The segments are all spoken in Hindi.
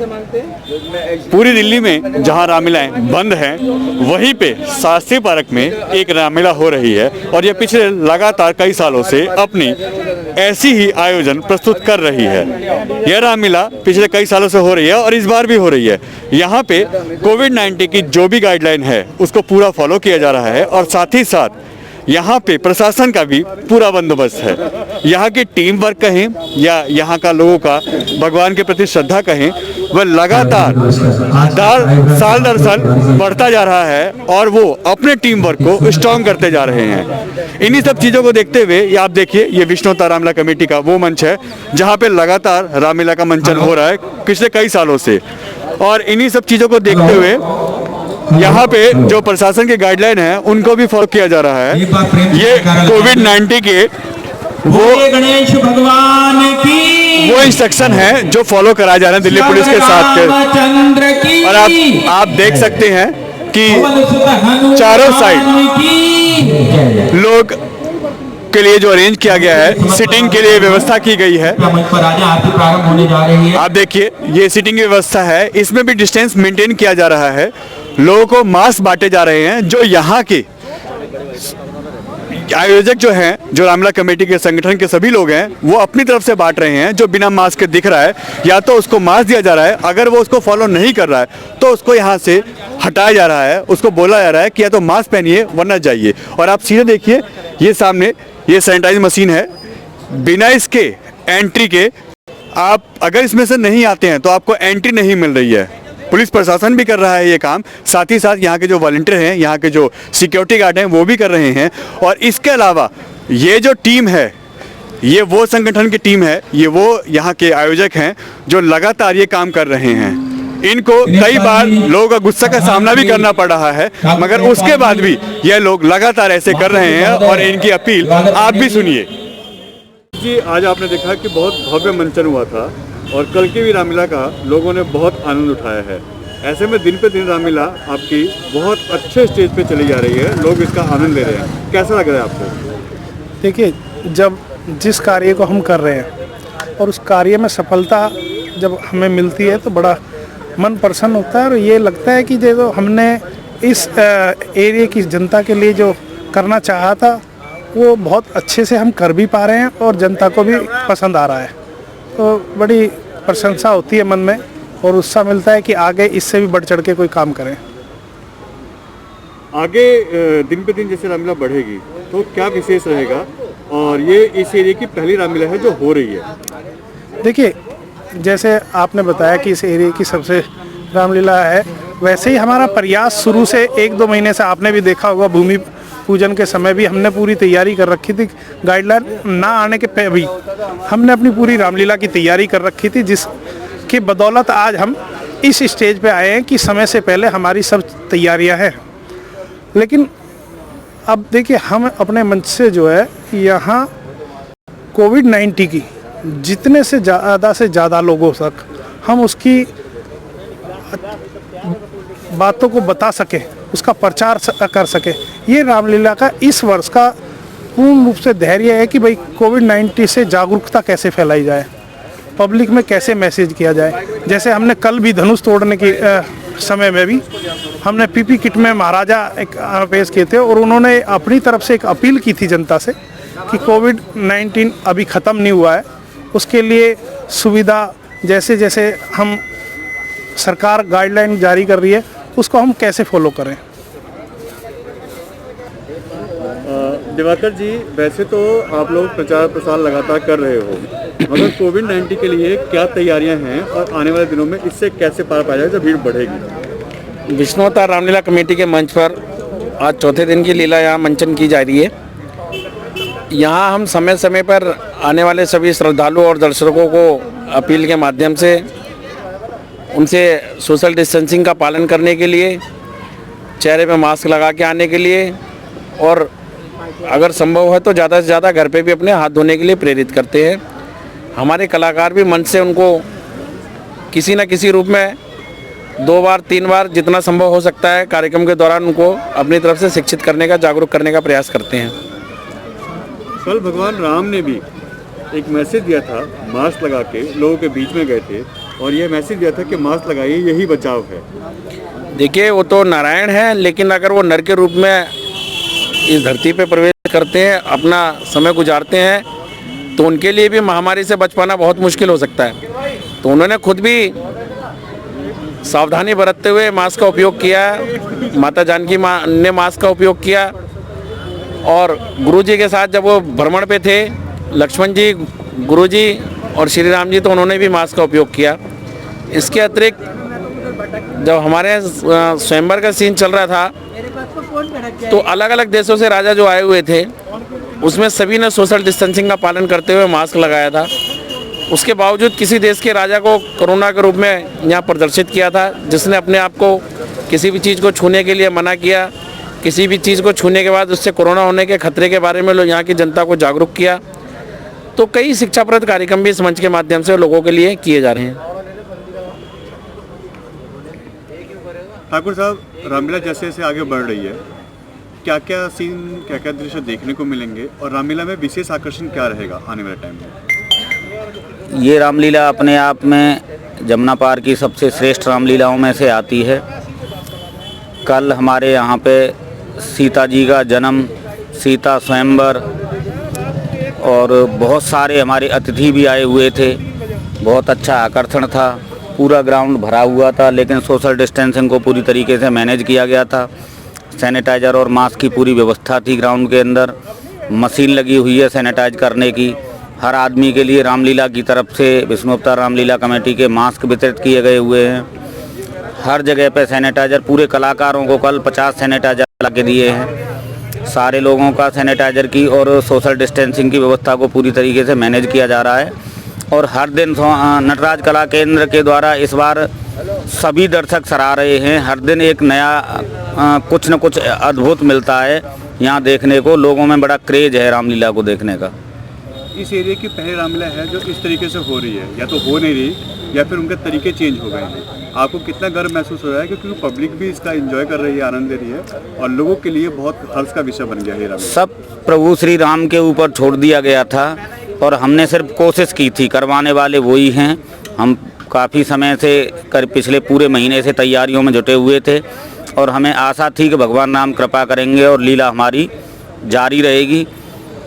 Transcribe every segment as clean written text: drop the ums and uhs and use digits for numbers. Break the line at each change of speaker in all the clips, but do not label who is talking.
कैसे मांगते हैं?
पूरी दिल्ली में जहां रामलीलाएं बंद हैं, वहीं पे शास्त्री पार्क में एक रामलीला हो रही है और ये पिछले लगातार कई सालों से अपनी ऐसी ही आयोजन प्रस्तुत कर रही है। यह रामलीला पिछले कई सालों से हो रही है और इस बार भी हो रही है। यहाँ पे कोविड-19 की जो भी गाइडलाइन है उसको पूरा फॉलो किया जा रहा है और साथ ही साथ यहाँ पे प्रशासन का भी पूरा बंदोबस्त है। यहाँ की टीम वर्क कहें या यहाँ का लोगों का भगवान के प्रति श्रद्धा कहें, वह लगातार साल दर साल बढ़ता जा रहा है और वो अपने टीम वर्क को स्ट्रॉन्ग करते जा रहे हैं। इन्हीं सब चीज़ों को देखते हुए ये आप देखिए, ये विष्णुता रामलीला कमेटी का वो मंच है जहाँ पे लगातार रामलीला का मंचन हो रहा है पिछले कई सालों से। और इन्हीं सब चीज़ों को देखते हुए यहाँ पे जो प्रशासन की गाइडलाइन है उनको भी फॉलो किया जा रहा है। ये कोविड-19 के
गणेश भगवान की
वो इंस्ट्रक्शन है जो फॉलो कराए जा रहे हैं दिल्ली पुलिस के साथ के। और आप देख सकते हैं कि चारों साइड लोग के लिए जो अरेंज किया गया है, सिटिंग के लिए व्यवस्था की गई है। आप देखिए, ये सिटिंग की व्यवस्था है, इसमें भी डिस्टेंस मेंटेन किया जा रहा है। लोगों को मास्क बांटे जा रहे हैं। जो यहाँ के आयोजक जो हैं, जो रामलीला कमेटी के संगठन के सभी लोग हैं, वो अपनी तरफ से बांट रहे हैं। जो बिना मास्क के दिख रहा है या तो उसको मास्क दिया जा रहा है, अगर वो उसको फॉलो नहीं कर रहा है तो उसको यहाँ से हटाया जा रहा है। उसको बोला जा रहा है कि या तो मास्क पहनिए वरना जाइए। और आप सीधे देखिए, ये सामने ये सैनिटाइज मशीन है, बिना इसके एंट्री के आप अगर इसमें से नहीं आते हैं तो आपको एंट्री नहीं मिल रही है। पुलिस प्रशासन भी कर रहा है ये काम, साथ ही साथ यहाँ के जो वॉलंटियर हैं, यहाँ के जो सिक्योरिटी गार्ड हैं वो भी कर रहे हैं। और इसके अलावा ये जो टीम है, ये वो संगठन की टीम है, ये वो यहाँ के आयोजक हैं जो लगातार ये काम कर रहे हैं। इनको कई बार लोगों का गुस्सा का सामना भी करना पड़ रहा है, मगर उसके बाद भी यह लोग लगातार ऐसे कर रहे हैं। और इनकी अपील आप भी सुनिए जी। आज आपने देखा कि बहुत भव्य मंचन हुआ था और कल की भी रामलीला का लोगों ने बहुत आनंद उठाया है। ऐसे में दिन पे दिन रामलीला आपकी बहुत अच्छे स्टेज पे चली जा रही है, लोग इसका आनंद ले रहे हैं। कैसा लग रहा है आपको?
देखिए, जब जिस कार्य को हम कर रहे हैं और उस कार्य में सफलता जब हमें मिलती है तो बड़ा मन प्रसन्न होता है और ये लगता है कि जो हमने इस एरिया की जनता के लिए जो करना चाहा था वो बहुत अच्छे से हम कर भी पा रहे हैं और जनता को भी पसंद आ रहा है। तो बड़ी प्रशंसा होती है मन में और उत्साह मिलता है कि आगे इससे भी बढ़ चढ़ के कोई काम करें।
आगे दिन पे दिन जैसे रामलीला बढ़ेगी तो क्या विशेष रहेगा? और ये इस एरिया की पहली रामलीला है जो हो रही है।
देखिए, जैसे आपने बताया कि इस एरिया की सबसे रामलीला है, वैसे ही हमारा प्रयास शुरू से 1-2 महीने से आपने भी देखा होगा, भूमि पूजन के समय भी हमने पूरी तैयारी कर रखी थी। गाइडलाइन ना आने के पहले भी हमने अपनी पूरी रामलीला की तैयारी कर रखी थी, जिसकी बदौलत आज हम इस स्टेज पे आए हैं कि समय से पहले हमारी सब तैयारियां हैं। लेकिन अब देखिए, हम अपने मंच से जो है यहाँ कोविड-19 की जितने से ज़्यादा लोगों तक हम उसकी बातों को बता सके, उसका प्रचार कर सके, ये रामलीला का इस वर्ष का पूर्ण रूप से धैर्य है कि भाई कोविड-19 से जागरूकता कैसे फैलाई जाए, पब्लिक में कैसे मैसेज किया जाए। जैसे हमने कल भी धनुष तोड़ने की समय में भी हमने पीपी किट में महाराजा एक पेश किए थे और उन्होंने अपनी तरफ से एक अपील की थी जनता से कि कोविड-19 अभी ख़त्म नहीं हुआ है, उसके लिए सुविधा जैसे जैसे हम सरकार गाइडलाइन जारी कर रही है उसको हम कैसे फॉलो करें।
दिवाकर जी, वैसे तो आप लोग प्रचार प्रसार लगातार कर रहे हो, मगर कोविड-19 के लिए क्या तैयारियां हैं और आने वाले दिनों में इससे कैसे पार पाया जाएगा जब भीड़ बढ़ेगी?
विष्णुता रामलीला कमेटी के मंच पर आज चौथे दिन की लीला यहाँ मंचन की जा रही है। यहाँ हम समय समय पर आने वाले सभी श्रद्धालुओं और दर्शकों को अपील के माध्यम से उनसे सोशल डिस्टेंसिंग का पालन करने के लिए, चेहरे पे मास्क लगा के आने के लिए और अगर संभव है तो ज़्यादा से ज़्यादा घर पे भी अपने हाथ धोने के लिए प्रेरित करते हैं। हमारे कलाकार भी मंच से उनको किसी न किसी रूप में 2 बार 3 बार जितना संभव हो सकता है कार्यक्रम के दौरान उनको अपनी तरफ से शिक्षित करने का, जागरूक करने का प्रयास करते हैं।
कल भगवान राम ने भी एक मैसेज दिया था, मास्क लगा के लोगों के बीच में गए थे और ये मैसेज दिया था कि मास्क लगाइए, यही बचाव है।
देखिए, वो तो नारायण है, लेकिन अगर वो नर के रूप में इस धरती पे प्रवेश करते हैं, अपना समय गुजारते हैं, तो उनके लिए भी महामारी से बच पाना बहुत मुश्किल हो सकता है। तो उन्होंने खुद भी सावधानी बरतते हुए मास्क का उपयोग किया, माता जानकी माँ ने मास्क का उपयोग किया, और गुरुजी के साथ जब वो भ्रमण पे थे, लक्ष्मण जी, गुरुजी और श्री राम जी, तो उन्होंने भी मास्क का उपयोग किया। इसके अतिरिक्त जब हमारे स्वयंवर का सीन चल रहा था, तो अलग अलग देशों से राजा जो आए हुए थे, उसमें सभी ने सोशल डिस्टेंसिंग का पालन करते हुए मास्क लगाया था। उसके बावजूद किसी देश के राजा को कोरोना के रूप में यहाँ प्रदर्शित किया था, जिसने अपने आप को किसी भी चीज़ को छूने के लिए मना किया, किसी भी चीज़ को छूने के बाद उससे कोरोना होने के खतरे के बारे में यहाँ की जनता को जागरूक किया। तो कई शिक्षाप्रद कार्यक्रम भी इस मंच के माध्यम से लोगों के लिए किए जा रहे हैं।
ठाकुर साहब, रामलीला जैसे जैसे आगे बढ़ रही है, क्या क्या सीन, क्या क्या दृश्य देखने को मिलेंगे, और रामलीला में विशेष आकर्षण क्या रहेगा आने वाले टाइम में?
ये रामलीला अपने आप में जमुना पार की सबसे श्रेष्ठ रामलीलाओं में से आती है। कल हमारे यहाँ पे सीता जी का जन्म, सीता स्वयंवर, और बहुत सारे हमारे अतिथि भी आए हुए थे। बहुत अच्छा आकर्षण था, पूरा ग्राउंड भरा हुआ था, लेकिन सोशल डिस्टेंसिंग को पूरी तरीके से मैनेज किया गया था। सैनिटाइज़र और मास्क की पूरी व्यवस्था थी। ग्राउंड के अंदर मशीन लगी हुई है सैनिटाइज करने की। हर आदमी के लिए रामलीला की तरफ से विष्णु अवतार रामलीला कमेटी के मास्क वितरित किए गए हुए हैं। हर जगह पे सैनिटाइज़र, पूरे कलाकारों को कल 50 सैनिटाइज़र ला के दिए हैं। सारे लोगों का सैनिटाइज़र की और सोशल डिस्टेंसिंग की व्यवस्था को पूरी तरीके से मैनेज किया जा रहा है। और हर दिन नटराज कला केंद्र के द्वारा इस बार सभी दर्शक सराह रहे हैं। हर दिन एक नया कुछ न कुछ अद्भुत मिलता है यहाँ देखने को। लोगों में बड़ा क्रेज है रामलीला को देखने का।
इस एरिया की पहली रामलीला है जो इस तरीके से हो रही है, या तो हो नहीं रही या फिर उनके तरीके चेंज हो गए हैं। आपको कितना गर्व महसूस हो रहा है, क्योंकि पब्लिक भी इसका एंजॉय कर रही है, आनंद ले रही है, और लोगों के लिए बहुत हर्ष का विषय बन गया है रामलीला।
सब प्रभु श्री राम के ऊपर छोड़ दिया गया था और हमने सिर्फ कोशिश की थी, करवाने वाले वही हैं। हम काफ़ी समय से पिछले पूरे महीने से तैयारियों में जुटे हुए थे और हमें आशा थी कि भगवान राम कृपा करेंगे और लीला हमारी जारी रहेगी।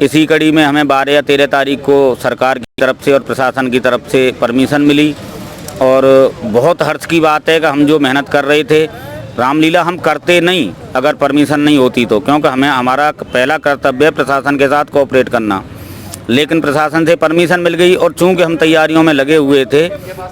इसी कड़ी में हमें 12 या 13 तारीख को सरकार की तरफ से और प्रशासन की तरफ से परमिशन मिली, और बहुत हर्ष की बात है कि हम जो मेहनत कर रहे थे, रामलीला हम करते नहीं अगर परमिशन नहीं होती तो, क्योंकि हमें हमारा पहला कर्तव्य है प्रशासन के साथ कोऑपरेट करना। लेकिन प्रशासन से परमिशन मिल गई और चूंकि हम तैयारियों में लगे हुए थे,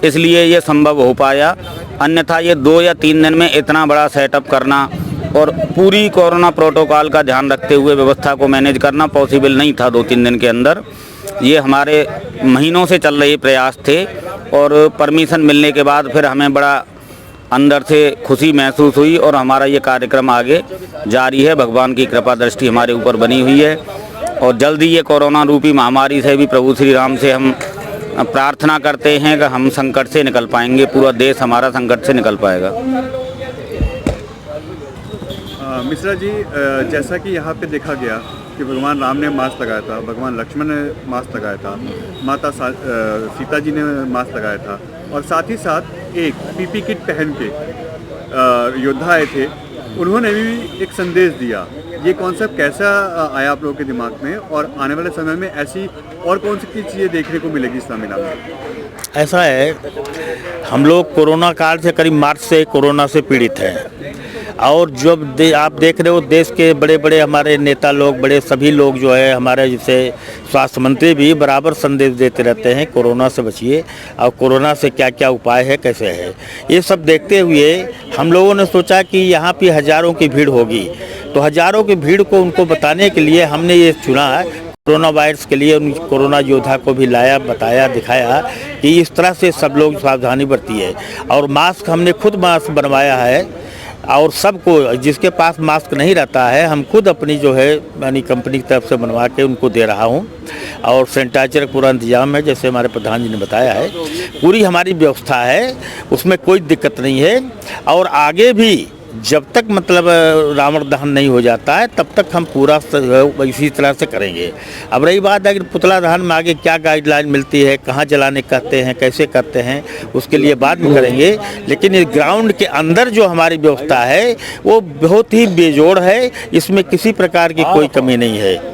इसलिए ये संभव हो पाया। अन्यथा ये 2 या 3 दिन में इतना बड़ा सेटअप करना और पूरी कोरोना प्रोटोकॉल का ध्यान रखते हुए व्यवस्था को मैनेज करना पॉसिबल नहीं था 2-3 दिन के अंदर। ये हमारे महीनों से चल रहे प्रयास थे, और परमिशन मिलने के बाद फिर हमें बड़ा अंदर से खुशी महसूस हुई, और हमारा ये कार्यक्रम आगे जारी है। भगवान की कृपा दृष्टि हमारे ऊपर बनी हुई है, और जल्दी ये कोरोना रूपी महामारी से भी प्रभु श्री राम से हम प्रार्थना करते हैं कि हम संकट से निकल पाएंगे, पूरा देश हमारा संकट से निकल पाएगा।
मिश्रा जी, जैसा कि यहाँ पे देखा गया कि भगवान राम ने मास्क लगाया था, भगवान लक्ष्मण ने मास्क लगाया था, माता सीता जी ने मास्क लगाया था, और साथ ही साथ एक पीपी किट पहन के योद्धा आए थे, उन्होंने भी एक संदेश दिया। ये कॉन्सेप्ट कैसा आया आप लोगों के दिमाग में, और आने वाले समय में ऐसी और कौन सी चीज़ें देखने को मिलेगी इस रामलीला में?
ऐसा है, हम लोग कोरोना काल से करीब मार्च से कोरोना से पीड़ित हैं, और जब आप देख रहे हो देश के बड़े बड़े हमारे नेता लोग, बड़े सभी लोग जो है, हमारे जैसे स्वास्थ्य मंत्री भी बराबर संदेश देते रहते हैं कोरोना से बचिए, और कोरोना से क्या क्या उपाय है, कैसे है। ये सब देखते हुए हम लोगों ने सोचा कि यहाँ पे हज़ारों की भीड़ होगी, तो हज़ारों की भीड़ को उनको बताने के लिए हमने ये चुना कोरोना वायरस के लिए। उन कोरोना योद्धा को भी लाया, बताया, दिखाया कि इस तरह से सब लोग सावधानी बरतिए। और मास्क हमने खुद मास्क बनवाया है, और सबको जिसके पास मास्क नहीं रहता है, हम खुद अपनी जो है यानी कंपनी की तरफ से बनवा के उनको दे रहा हूं। और सैनिटाइजर का पूरा इंतजाम है, जैसे हमारे प्रधान जी ने बताया है, पूरी हमारी व्यवस्था है, उसमें कोई दिक्कत नहीं है। और आगे भी जब तक मतलब रावण दहन नहीं हो जाता है तब तक हम पूरा इसी तरह से करेंगे। अब रही बात अगर पुतला दहन में आगे क्या गाइडलाइन मिलती है, कहाँ जलाने कहते हैं, कैसे करते हैं, उसके लिए बाद में करेंगे। लेकिन इस ग्राउंड के अंदर जो हमारी व्यवस्था है वो बहुत ही बेजोड़ है, इसमें किसी प्रकार की कोई कमी नहीं है।